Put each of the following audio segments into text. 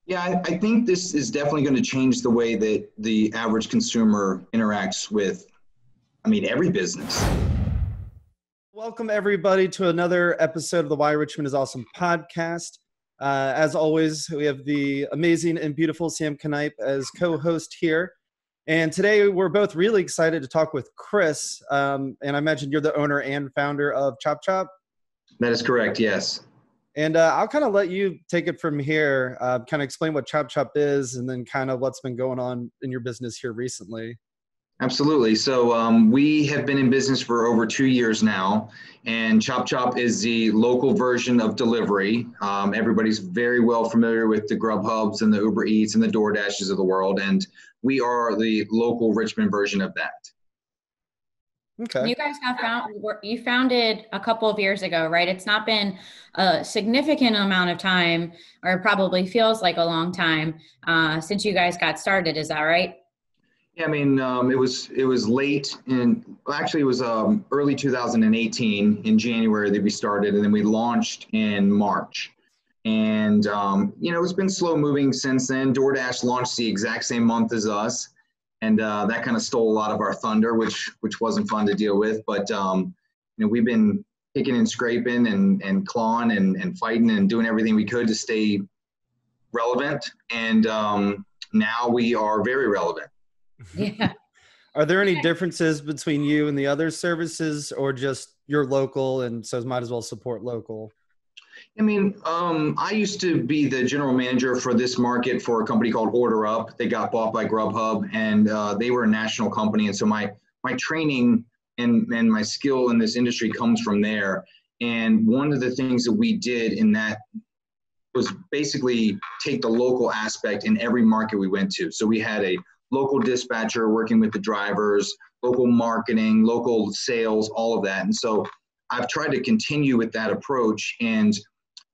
Yeah, I think this is definitely going to change the way that the average consumer interacts with, every business. Welcome, everybody, to another episode of the Why Richmond is Awesome podcast. As always, we have the amazing and beautiful Sam Knipe as co-host here. And today we're both really excited to talk with Chris. And I imagine you're the owner and founder of Chop Chop. That is correct, yes. And I'll kind of let you take it from here, kind of explain what Chop Chop is and then kind of what's been going on in your business here recently. Absolutely. So we have been in business for over 2 years now, and Chop Chop is the local version of delivery. Everybody's very well familiar with the Grubhubs and the Uber Eats and the DoorDashes of the world, and we are the local Richmond version of that. Okay. You guys you founded a couple of years ago, right? It's not been a significant amount of time, or it probably feels like a long time since you guys got started. Is that right? Yeah, it was late it was early 2018 in January that we started, and then we launched in March. And, it's been slow moving since then. DoorDash launched the exact same month as us. And that kind of stole a lot of our thunder, which wasn't fun to deal with. But, we've been kicking and scraping and clawing and fighting and doing everything we could to stay relevant. And now we are very relevant. Yeah. Are there any differences between you and the other services, or just you're local and so might as well support local? I used to be the general manager for this market for a company called Order Up. They got bought by Grubhub, and they were a national company. And so my training and my skill in this industry comes from there. And one of the things that we did in that was basically take the local aspect in every market we went to. So we had a local dispatcher working with the drivers, local marketing, local sales, all of that. And so I've tried to continue with that approach, and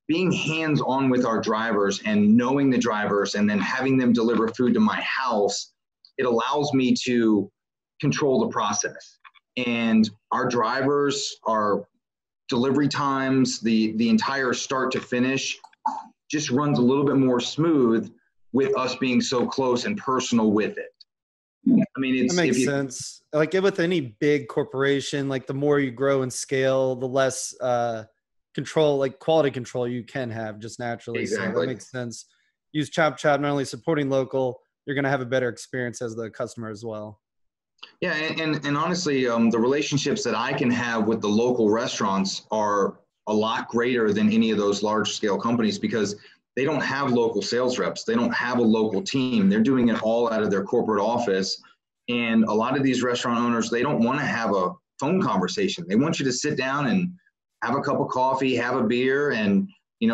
being hands-on with our drivers and knowing the drivers and then having them deliver food to my house, it allows me to control the process. And our drivers, our delivery times, the entire start to finish just runs a little bit more smooth with us being so close and personal with it. That makes sense. Like with any big corporation, like the more you grow and scale, the less control, like quality control you can have just naturally. Exactly. So that makes sense. Use Chop Chop, not only supporting local, you're going to have a better experience as the customer as well. Yeah, and honestly, the relationships that I can have with the local restaurants are a lot greater than any of those large scale companies, because they don't have local sales reps. They don't have a local team. They're doing it all out of their corporate office. And a lot of these restaurant owners, they don't want to have a phone conversation. They want you to sit down and have a cup of coffee, have a beer, and,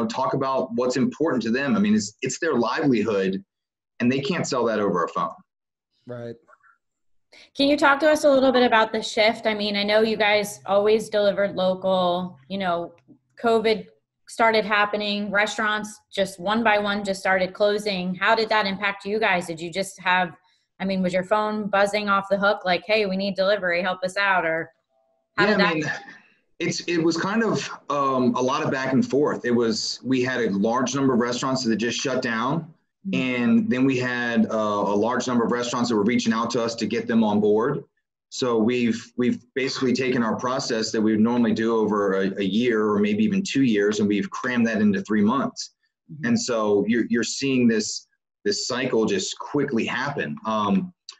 talk about what's important to them. It's their livelihood, and they can't sell that over a phone. Right. Can you talk to us a little bit about the shift? I know you guys always delivered local, COVID started happening, restaurants just one by one just started closing. How did that impact you guys? Did you just have, was your phone buzzing off the hook like, hey, we need delivery, help us out? Or how did that? It was kind of a lot of back and forth. We had a large number of restaurants that just shut down. And then we had a large number of restaurants that were reaching out to us to get them on board. So we've basically taken our process that we would normally do over a year or maybe even 2 years, and we've crammed that into 3 months. And so you're seeing this cycle just quickly happen.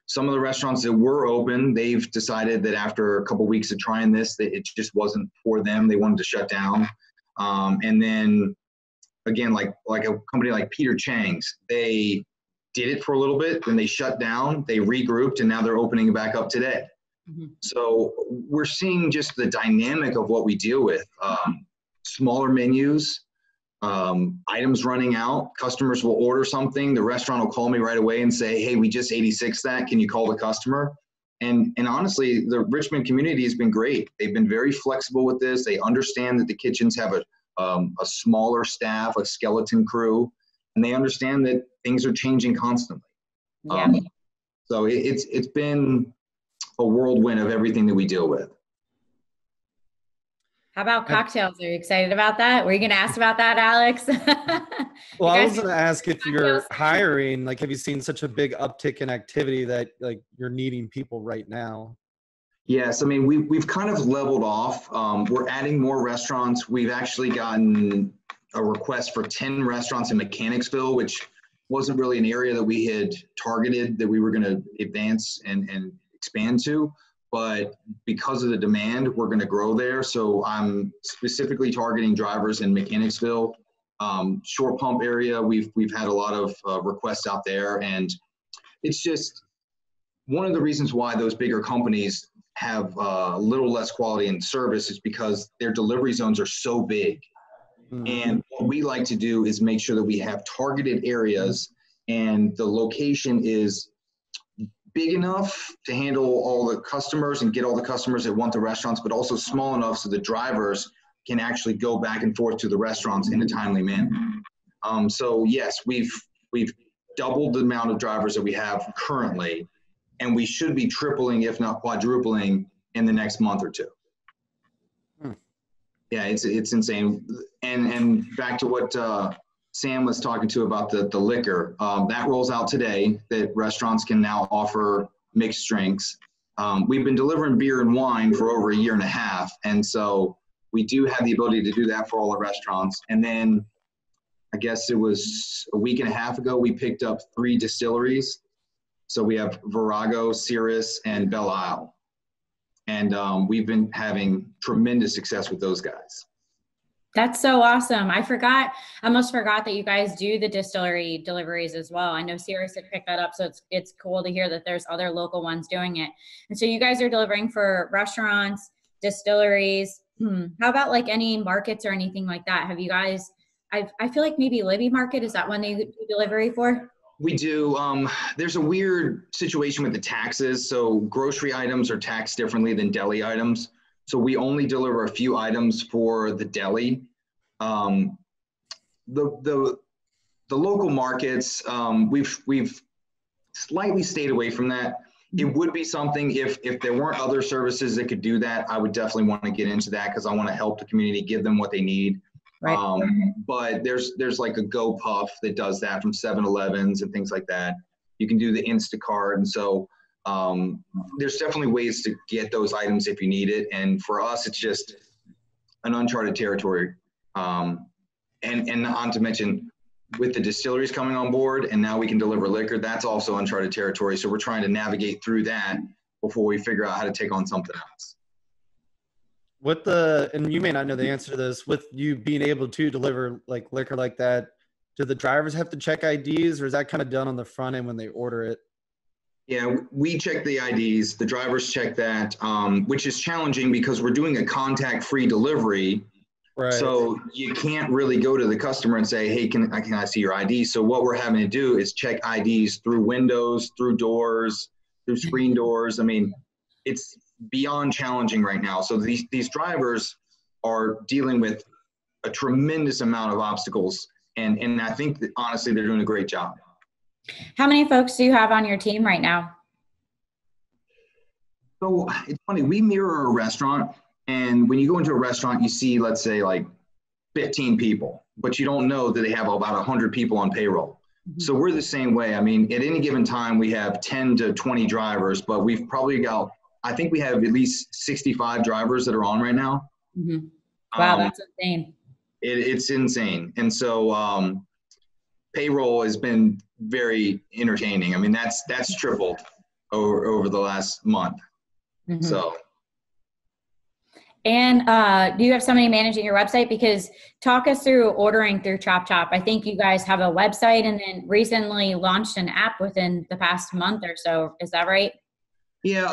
Some of the restaurants that were open, they've decided that after a couple of weeks of trying this, that it just wasn't for them. They wanted to shut down. And then again, like a company like Peter Chang's, they did it for a little bit, then they shut down, they regrouped, and now they're opening back up today. So we're seeing just the dynamic of what we deal with. Smaller menus, items running out, customers will order something, the restaurant will call me right away and say, hey, we just 86 that, can you call the customer? And honestly, the Richmond community has been great. They've been very flexible with this. They understand that the kitchens have a smaller staff, a skeleton crew, and they understand that things are changing constantly. Yeah. So it's been a whirlwind of everything that we deal with. How about cocktails? Are you excited about that? Were you going to ask about that, Alex? Well, I was going to ask if you're hiring, like, have you seen such a big uptick in activity that like you're needing people right now? Yes, I mean, we've kind of leveled off. We're adding more restaurants. We've actually gotten a request for 10 restaurants in Mechanicsville, which wasn't really an area that we had targeted that we were going to advance and expand to. But because of the demand, we're going to grow there. So I'm specifically targeting drivers in Mechanicsville, Short Pump area. We've had a lot of requests out there, and it's just one of the reasons why those bigger companies have a little less quality in service is because their delivery zones are so big. And what we like to do is make sure that we have targeted areas and the location is big enough to handle all the customers and get all the customers that want the restaurants, but also small enough so the drivers can actually go back and forth to the restaurants in a timely manner. So yes, we've doubled the amount of drivers that we have currently, and we should be tripling, if not quadrupling, in the next month or two. Yeah, it's insane. And back to what Sam was talking to about the liquor, that rolls out today, that restaurants can now offer mixed drinks. We've been delivering beer and wine for over 1.5 years, and so we do have the ability to do that for all the restaurants. And then I guess it was a 1.5 weeks ago, we picked up 3 distilleries. So we have Virago, Cirrus, and Belle Isle. And we've been having tremendous success with those guys. That's so awesome. I almost forgot that you guys do the distillery deliveries as well. I know Cirrus had picked that up, so it's cool to hear that there's other local ones doing it. And so you guys are delivering for restaurants, distilleries. How about like any markets or anything like that? Have you guys, I feel like maybe Libby Market, is that one they do delivery for? We do. There's a weird situation with the taxes. So grocery items are taxed differently than deli items. So we only deliver a few items for the deli. The local markets, we've slightly stayed away from that. It would be something if there weren't other services that could do that, I would definitely want to get into that because I want to help the community, give them what they need. Right. But there's like a GoPuff that does that from 7-Elevens and things like that. You can do the Instacart. And so there's definitely ways to get those items if you need it. And for us, it's just an uncharted territory. And not to mention with the distilleries coming on board and now we can deliver liquor, that's also uncharted territory. So we're trying to navigate through that before we figure out how to take on something else. And you may not know the answer to this, with you being able to deliver like liquor like that, do the drivers have to check IDs, or is that kind of done on the front end when they order it? Yeah, we check the IDs, the drivers check that, which is challenging because we're doing a contact-free delivery. Right. So you can't really go to the customer and say, hey, can I see your ID? So what we're having to do is check IDs through windows, through doors, through screen doors. I mean, it's beyond challenging right now. So these drivers are dealing with a tremendous amount of obstacles. And I think that honestly, they're doing a great job. How many folks do you have on your team right now? So it's funny, we mirror a restaurant. And when you go into a restaurant, you see, let's say like 15 people, but you don't know that they have about 100 people on payroll. Mm-hmm. So we're the same way. I mean, at any given time, we have 10 to 20 drivers, but we've probably got, I think we have at least 65 drivers that are on right now. Mm-hmm. Wow, that's insane. It's insane. And so payroll has been very entertaining. I mean, that's tripled over the last month. Mm-hmm. So. And do you have somebody managing your website? Because talk us through ordering through Chop Chop. I think you guys have a website and then recently launched an app within the past month or so. Is that right? Yeah,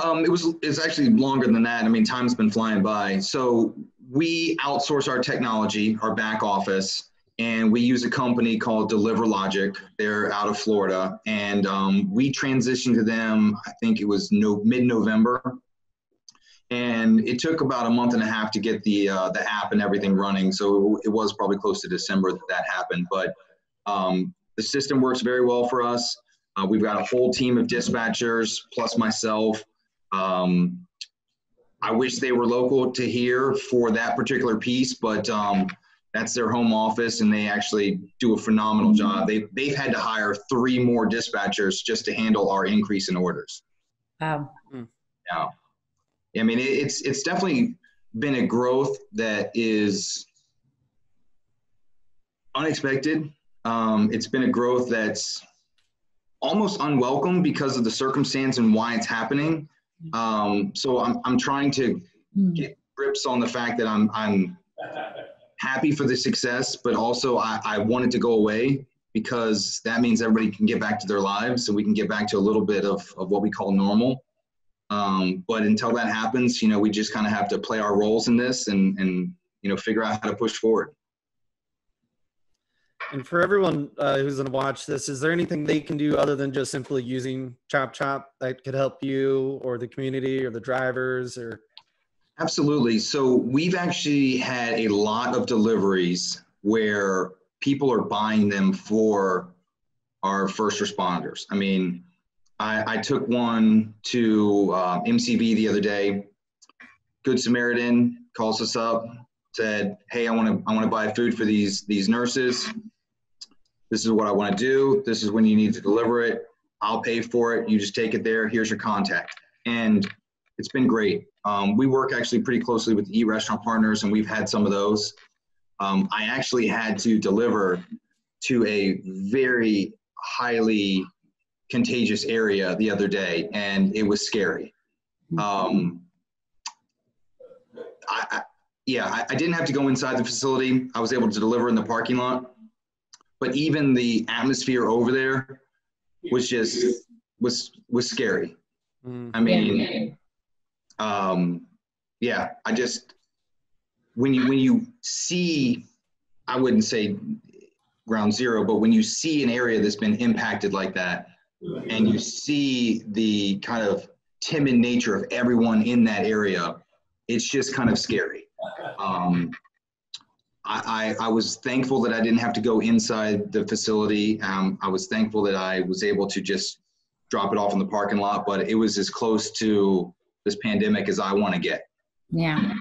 it's actually longer than that. I mean, time's been flying by. So we outsource our technology, our back office, and we use a company called Deliver Logic. They're out of Florida, and we transitioned to them, I think it was mid-November. And it took about 1.5 months to get the app and everything running. So it was probably close to December that happened. But the system works very well for us. We've got a whole team of dispatchers plus myself. I wish they were local to here for that particular piece, but that's their home office, and they actually do a phenomenal job. They've had to hire 3 more dispatchers just to handle our increase in orders. Wow. Yeah. I mean, it's definitely been a growth that is unexpected. It's been a growth that's almost unwelcome because of the circumstance and why it's happening. So I'm trying to get grips on the fact that I'm happy for the success, but also I want it to go away, because that means everybody can get back to their lives, so we can get back to a little bit of what we call normal. But until that happens, we just kind of have to play our roles in this and figure out how to push forward. And for everyone who's going to watch this, is there anything they can do other than just simply using Chop Chop that could help you or the community or the drivers? Or Absolutely. So we've actually had a lot of deliveries where people are buying them for our first responders. I mean, I took one to MCV the other day. Good Samaritan calls us up, said, "Hey, I want to buy food for these nurses. This is what I want to do. This is when you need to deliver it. I'll pay for it. You just take it there. Here's your contact." And it's been great. We work actually pretty closely with e-restaurant partners, and we've had some of those. I actually had to deliver to a very highly contagious area the other day, and it was scary. I didn't have to go inside the facility. I was able to deliver in the parking lot. But even the atmosphere over there was just was scary. I mean, I just when you see, I wouldn't say ground zero, but when you see an area that's been impacted like that, and you see the kind of timid nature of everyone in that area, it's just kind of scary. I was thankful that I didn't have to go inside the facility. I was thankful that I was able to just drop it off in the parking lot, but it was as close to this pandemic as I want to get. Yeah.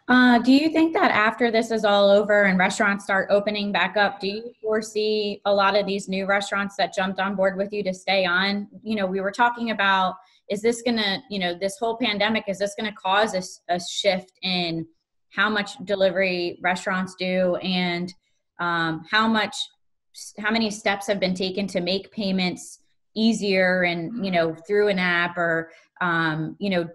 Do you think that after this is all over and restaurants start opening back up, do you foresee a lot of these new restaurants that jumped on board with you to stay on? We were talking about, is this going to, this whole pandemic, is this going to cause a shift in how much delivery restaurants do, and how many steps have been taken to make payments easier and, through an app, or,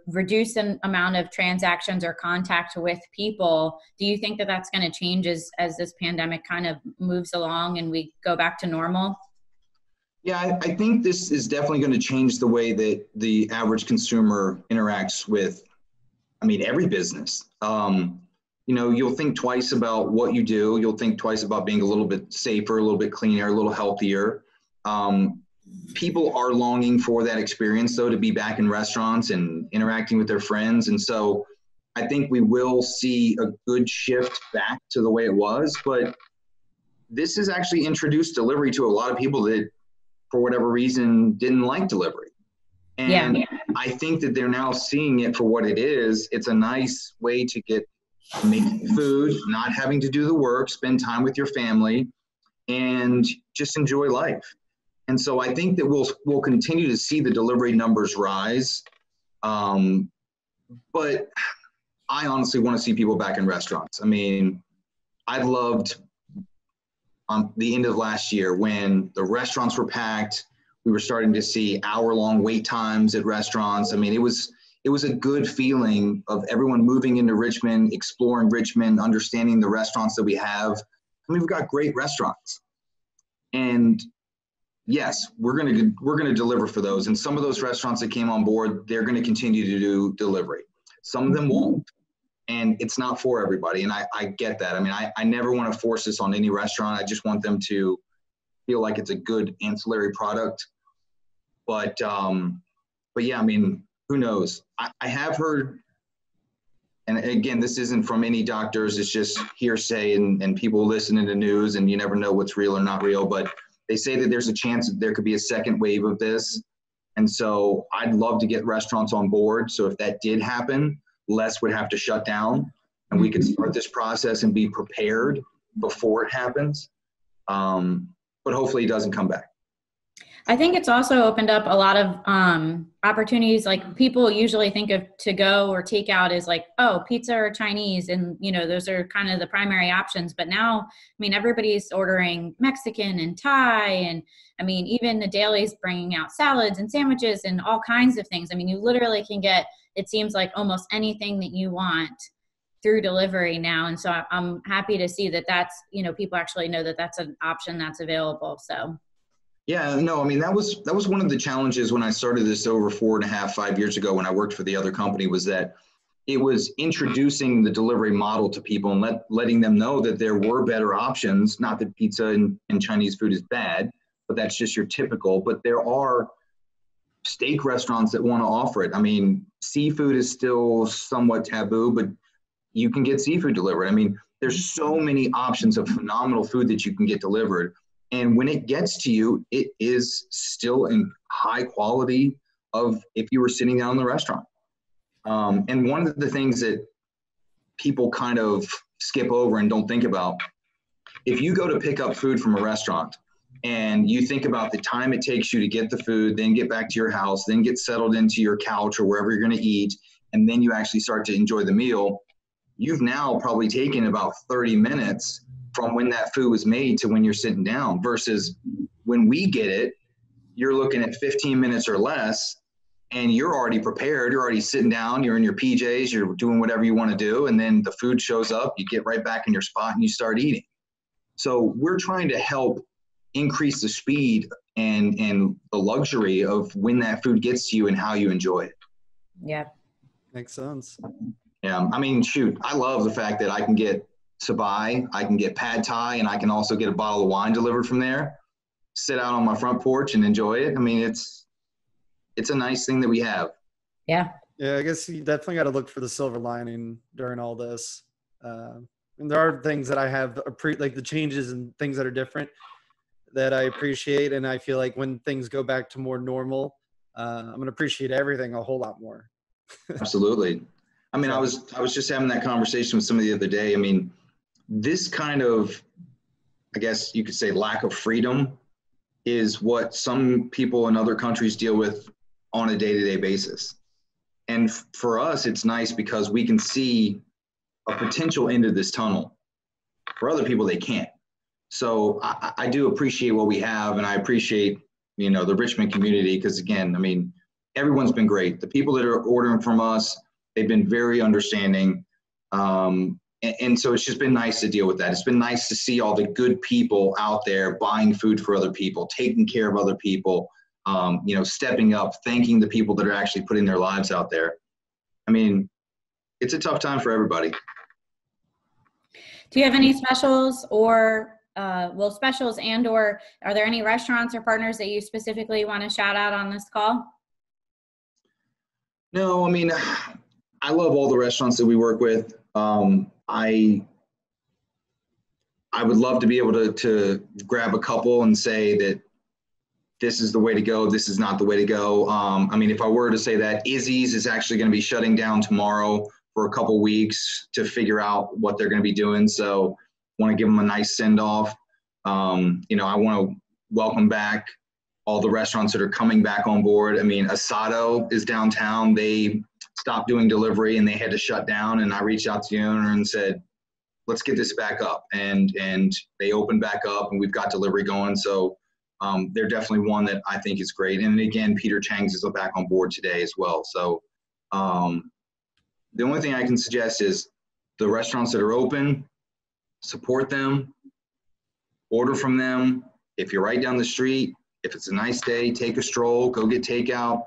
reduce the amount of transactions or contact with people? Do you think that that's going to change as this pandemic kind of moves along and we go back to normal? Yeah, I think this is definitely going to change the way that the average consumer interacts with, every business. You'll think twice about what you do. You'll think twice about being a little bit safer, a little bit cleaner, a little healthier. People are longing for that experience, though, to be back in restaurants and interacting with their friends. And so I think we will see a good shift back to the way it was. But this has actually introduced delivery to a lot of people that, for whatever reason, didn't like delivery. And I think that they're now seeing it for what it is. It's a nice way to get making food, not having to do the work, spend time with your family, and just enjoy life. And so I think that we'll continue to see the delivery numbers rise. But I honestly want to see people back in restaurants. I loved the end of last year when the restaurants were packed. We were starting to see hour-long wait times at restaurants. It was a good feeling of everyone moving into Richmond, exploring Richmond, understanding the restaurants that we have. We've got great restaurants. And yes, we're gonna deliver for those. And some of those restaurants that came on board, they're gonna continue to do delivery. Some of them won't. And it's not for everybody. And I get that. I never want to force this on any restaurant. I just want them to feel like it's a good ancillary product. But yeah, who knows? I have heard, and again, this isn't from any doctors, it's just hearsay and people listening to news, and you never know what's real or not real, but they say that there's a chance that there could be a second wave of this. And so I'd love to get restaurants on board. So if that did happen, less would have to shut down and we could start this process and be prepared before it happens. But hopefully it doesn't come back. I think it's also opened up a lot of opportunities. Like people usually think of to go or takeout as like, oh, pizza or Chinese. And, you know, those are kind of the primary options. But now, I mean, everybody's ordering Mexican and Thai. And I mean, even the dailies bringing out salads and sandwiches and all kinds of things. I mean, you literally can get, it seems like almost anything that you want through delivery now. And so I'm happy to see that that's, you know, people actually know that that's an option that's available. So. Yeah, no, I mean, that was one of the challenges when I started this over 4.5, 5 years ago when I worked for the other company, was that it was introducing the delivery model to people and letting them know that there were better options. Not that pizza and Chinese food is bad, but that's just your typical. But there are steak restaurants that want to offer it. I mean, seafood is still somewhat taboo, but you can get seafood delivered. I mean, there's so many options of phenomenal food that you can get delivered. And when it gets to you, it is still in high quality of if you were sitting down in the restaurant. And one of the things that people kind of skip over and don't think about, if you go to pick up food from a restaurant and you think about the time it takes you to get the food, then get back to your house, then get settled into your couch or wherever you're going to eat, and then you actually start to enjoy the meal, you've now probably taken about 30 minutes from when that food was made to when you're sitting down, versus when we get it, you're looking at 15 minutes or less and you're already prepared. You're already sitting down, you're in your PJs, you're doing whatever you want to do. And then the food shows up, you get right back in your spot and you start eating. So we're trying to help increase the speed and the luxury of when that food gets to you and how you enjoy it. Yeah. Makes sense. Yeah. I mean, shoot, I love the fact that I can get Sabai, I can get pad thai, and I can also get a bottle of wine delivered from there, sit out on my front porch and enjoy it. I mean, it's a nice thing that we have. Yeah. Yeah, I guess you definitely got to look for the silver lining during all this. And there are things that I have, like the changes and things that are different that I appreciate. And I feel like when things go back to more normal, I'm going to appreciate everything a whole lot more. Absolutely. I mean, I was just having that conversation with somebody the other day. I mean, this kind of, I guess you could say, lack of freedom is what some people in other countries deal with on a day-to-day basis. And for us, it's nice because we can see a potential end of this tunnel. For other people, they can't. So I do appreciate what we have, and I appreciate, you know, the Richmond community, because again, I mean, everyone's been great. The people that are ordering from us, they've been very understanding. And so it's just been nice to deal with that. It's been nice to see all the good people out there buying food for other people, taking care of other people, you know, stepping up, thanking the people that are actually putting their lives out there. I mean, it's a tough time for everybody. Do you have any specials or, specials and or are there any restaurants or partners that you specifically want to shout out on this call? No, I mean, I love all the restaurants that we work with. I would love to be able to grab a couple and say that this is the way to go, this is not the way to go. I mean, if I were to say that, Izzy's is actually going to be shutting down tomorrow for a couple weeks to figure out what they're going to be doing. So I want to give them a nice send off. You know, I want to welcome back all the restaurants that are coming back on board. I mean, Asado is downtown. They stopped doing delivery and they had to shut down. And I reached out to the owner and said, let's get this back up. And they opened back up and we've got delivery going. So they're definitely one that I think is great. And again, Peter Chang's is back on board today as well. So the only thing I can suggest is the restaurants that are open, support them, order from them. If you're right down the street, if it's a nice day, take a stroll, go get takeout.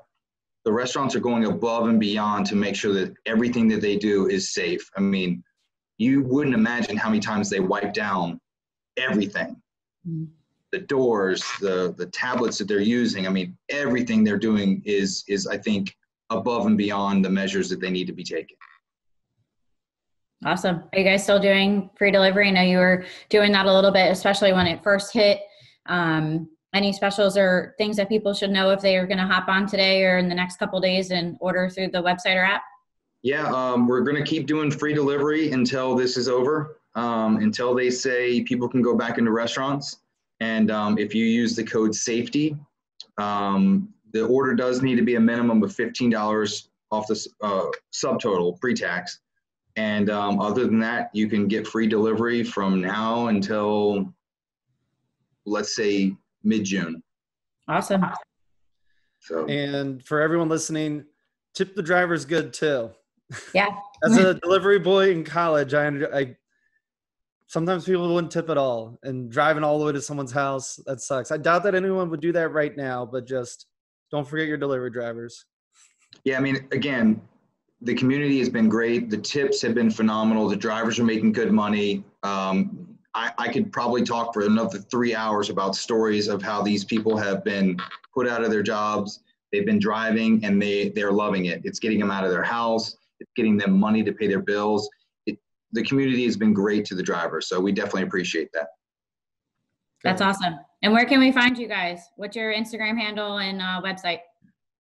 The restaurants are going above and beyond to make sure that everything that they do is safe. I mean, you wouldn't imagine how many times they wipe down everything. Mm-hmm. The doors, the tablets that they're using. I mean, everything they're doing is I think above and beyond the measures that they need to be taken. Awesome. Are you guys still doing free delivery? I know you were doing that a little bit, especially when it first hit. I any specials or things that people should know if they are going to hop on today or in the next couple of days and order through the website or app? Yeah, we're going to keep doing free delivery until this is over, until they say people can go back into restaurants. And if you use the code SAFETY, the order does need to be a minimum of $15 off the subtotal pre-tax. And other than that, you can get free delivery from now until, let's say, mid-June. Awesome. So, and for everyone listening, tip the drivers good too. Yeah. As a delivery boy in college, I sometimes people wouldn't tip at all, and driving all the way to someone's house, that sucks. I doubt that anyone would do that right now, but just don't forget your delivery drivers. Yeah, I mean, again, the community has been great. The tips have been phenomenal. The drivers are making good money. I could probably talk for another 3 hours about stories of how these people have been put out of their jobs. They've been driving and they're loving it. It's getting them out of their house. It's getting them money to pay their bills. The community has been great to the drivers. So we definitely appreciate that. That's awesome. And where can we find you guys? What's your Instagram handle and website?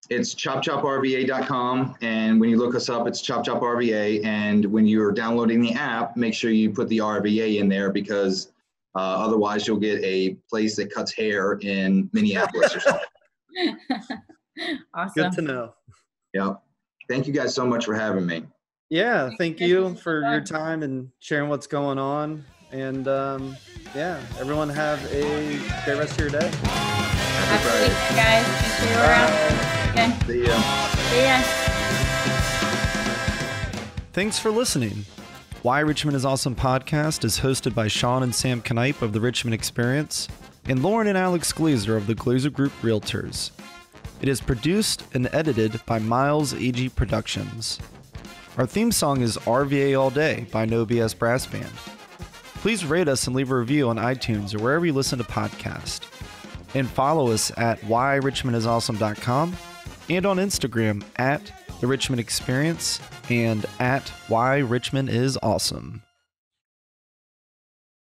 It's chopchoprva.com. And when you look us up, it's chopchoprva. And when you're downloading the app, make sure you put the RVA in there, because otherwise you'll get a place that cuts hair in Minneapolis or something. Awesome. Good to know. Yeah. Thank you guys so much for having me. Yeah. Thank you for your time and sharing what's going on. And yeah, everyone have a great rest of your day. Happy Friday, guys. Thanks for your around. Okay. See ya. See ya. Thanks for listening. Why Richmond is Awesome podcast is hosted by Sean and Sam Knipe of the Richmond Experience and Lauren and Alex Glazer of the Glazer Group Realtors. It is produced and edited by Miles A.G. Productions. Our theme song is RVA All Day by No BS Brass Band. Please rate us and leave a review on iTunes or wherever you listen to podcasts. And follow us at whyrichmondisawesome.com and on Instagram at The Richmond Experience and at Why Richmond is Awesome.